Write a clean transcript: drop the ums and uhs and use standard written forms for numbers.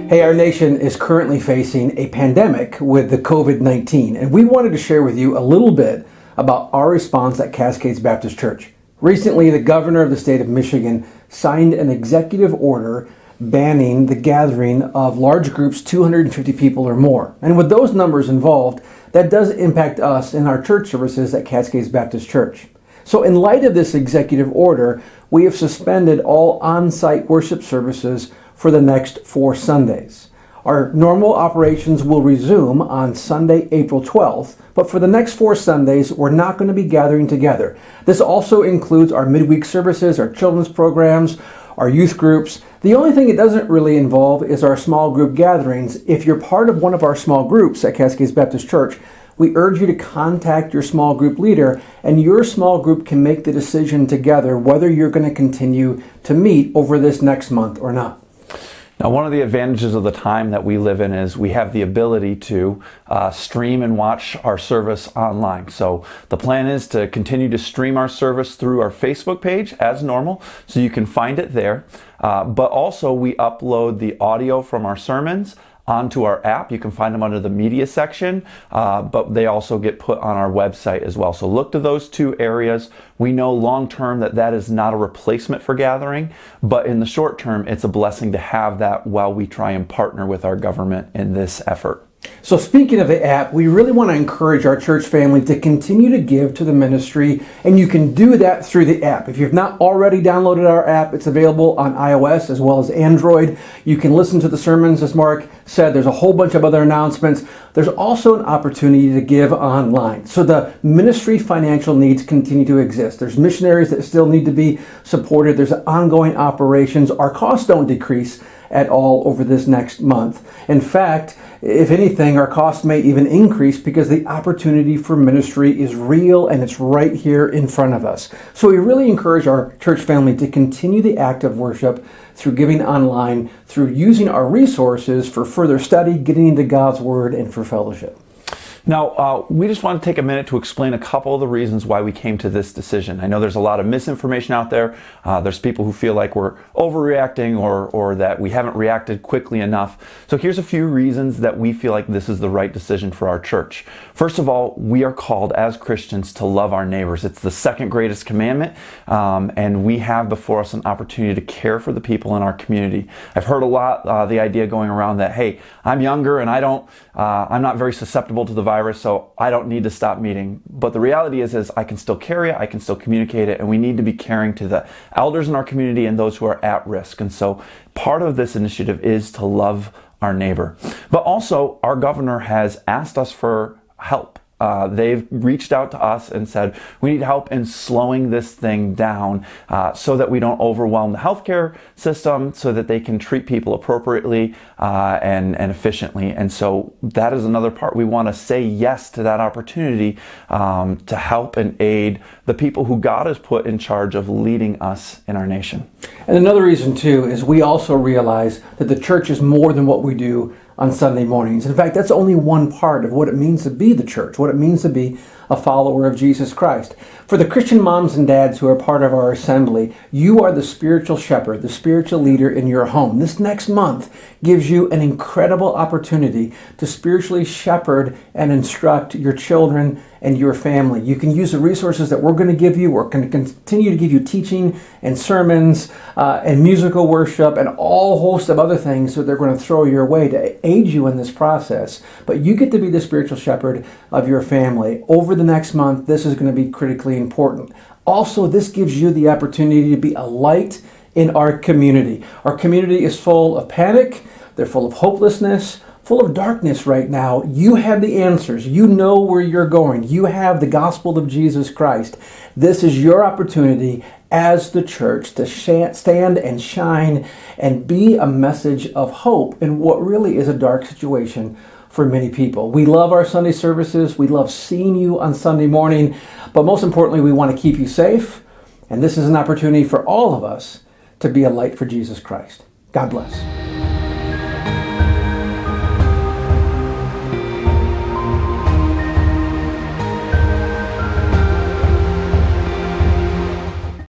Hey, our nation is currently facing a pandemic with the COVID-19, and we wanted to share with you a little bit about our response at Cascades Baptist Church. Recently, the governor of the state of Michigan signed an executive order banning the gathering of large groups, 250 people or more. And with those numbers involved, that does impact us in our church services at Cascades Baptist Church. So in light of this executive order, we have suspended all on-site worship services for the next 4 Sundays. Our normal operations will resume on Sunday, April 12th, but for the next 4 Sundays, we're not going to be gathering together. This also includes our midweek services, our children's programs, our youth groups. The only thing it doesn't really involve is our small group gatherings. If you're part of one of our small groups at Cascades Baptist Church, we urge you to contact your small group leader, and your small group can make the decision together whether you're going to continue to meet over this next month or not. Now, one of the advantages of the time that we live in is we have the ability to stream and watch our service online. So the plan is to continue to stream our service through our Facebook page as normal, so you can find it there. But also we upload the audio from our sermons onto our app. You can find them under the media section, but they also get put on our website as well. So look to those 2 areas. We know long term that is not a replacement for gathering, but in the short term, it's a blessing to have that while we try and partner with our government in this effort. So speaking of the app, we really want to encourage our church family to continue to give to the ministry, and you can do that through the app. If you've not already downloaded our app, it's available on iOS as well as Android. You can listen to the sermons, as Mark said. There's a whole bunch of other announcements. There's also an opportunity to give online. So the ministry financial needs continue to exist. There's missionaries that still need to be supported. There's ongoing operations. Our costs don't decrease at all over this next month. In fact, if anything, our costs may even increase because the opportunity for ministry is real and it's right here in front of us. So we really encourage our church family to continue the act of worship through giving online, through using our resources for further study, getting into God's Word, and for fellowship. Now, we just want to take a minute to explain a couple of the reasons why we came to this decision. I know there's a lot of misinformation out there. There's people who feel like we're overreacting or that we haven't reacted quickly enough. So here's a few reasons that we feel like this is the right decision for our church. First of all, we are called as Christians to love our neighbors. It's the second greatest commandment, and we have before us an opportunity to care for the people in our community. I've heard a lot the idea going around that, hey, I'm younger and I'm not very susceptible to the virus, so I don't need to stop meeting. But the reality is I can still carry it, I can still communicate it, and we need to be caring to the elders in our community and those who are at risk. And so part of this initiative is to love our neighbor. But also, our governor has asked us for help. They've reached out to us and said, we need help in slowing this thing down so that we don't overwhelm the healthcare system, so that they can treat people appropriately and efficiently. And so that is another part. We want to say yes to that opportunity to help and aid the people who God has put in charge of leading us in our nation. And another reason, too, is we also realize that the church is more than what we do on Sunday mornings. In fact, that's only one part of what it means to be the church, what it means to be a follower of Jesus Christ. For the Christian moms and dads who are part of our assembly, you are the spiritual shepherd, the spiritual leader in your home. This next month gives you an incredible opportunity to spiritually shepherd and instruct your children and your family. You can use the resources that we're going to give you. We're going to continue to give you teaching and sermons and musical worship and all host of other things that they're going to throw your way to aid you in this process. But you get to be the spiritual shepherd of your family. Over the next month, this is going to be critically important. Also, this gives you the opportunity to be a light in our community. Our community is full of panic. They're full of hopelessness, full of darkness right now. You have the answers. You know where you're going. You have the gospel of Jesus Christ. This is your opportunity as the church to stand and shine and be a message of hope in what really is a dark situation for many people. We love our Sunday services. We love seeing you on Sunday morning. But most importantly, we want to keep you safe. And this is an opportunity for all of us to be a light for Jesus Christ. God bless.